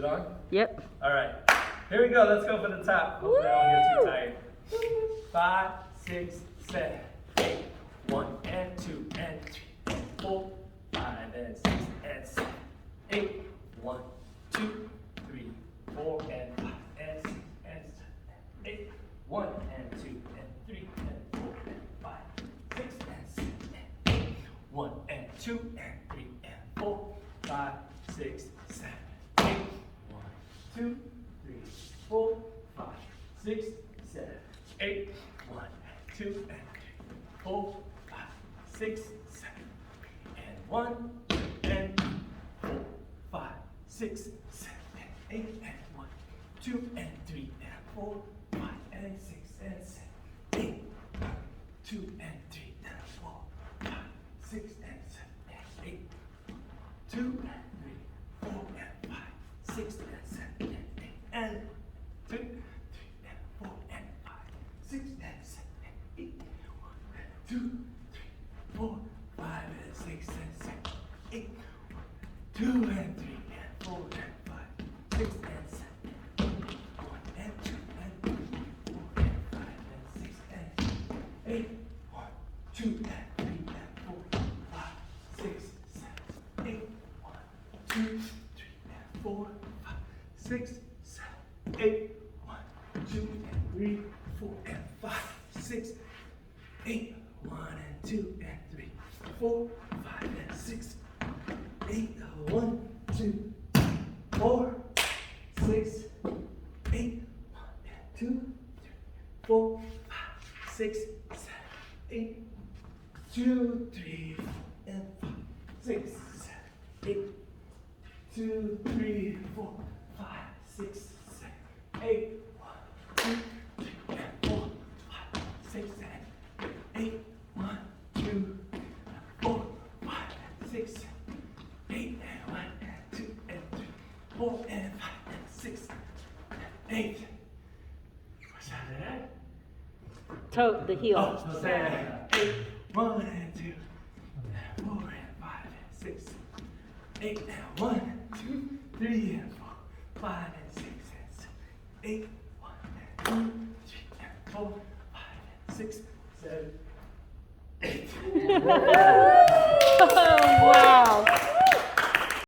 it on? Yep. All right. Here we go. Let's go for the top. Hopefully I don't get too tired. 5, 6, 7, 8. 1 and 2 and 3 and 4, 5 and 6 and 7, 8. 1, 2, 3, 4 and 5 and 6 and 7, 8. 1 and 2 and 3 and 4 and 5, 6 and 7 and 8. 1 and 2 and 3 and 4, 5, 6, 7, 8. 1, 2, 3, 4, 5, 6, 7, 8. 1, 2, and 3, 4, 5, 6, 7, and 1 and 4, 5, 6, 7, and 8, and 1, 2 and 3 and 4, 5 and 6 and 7, 8, 2 and 3 and 4, 5, 6 and 7 and 8, 2 and 3, 4 and 5, 6 and 7 and 8, and 2, 3 and 4 and 5, 6 and 7 and 8, 1, 2, 3, 4, 5 and 6 and 7, 8, 2 and 3 and 4 and 5, 6 and 7, 1 and 2 and 3, 4 and 5 and 6 and 8, 1, 2 and 3 and 4, 5, 6, 7, 8, 1, 2, 3 and 4, 5, 6, 7, 8, 1, 2 and 3, 4 and 5, 6, 8, 1 and 2 and 3, 4, 5 and 6, 8, 1, 2, 4, 6, 8, 1 and 2, 3, 4, 5, 6, 7, 8, 2, 3, 4 and 5, 6, 7, 8, 2, 3, 4, 5, 6, 7, 8, 1, 2, 3 and 4, 5, 6, 7, 8, 1, 2, 4, 5, 6, 8, and 1, and 2, and 3, 4, and 5, and 6, 8. What's that? Toe, the heel. Oh, 7, 8, 1, and 2, and 4, and 5, and 6, 8, and 1, 2, 3, and 4, 5, and 6, and 7, 8, 1, and 2, 3, and 4, 5, and 6, 7, 8.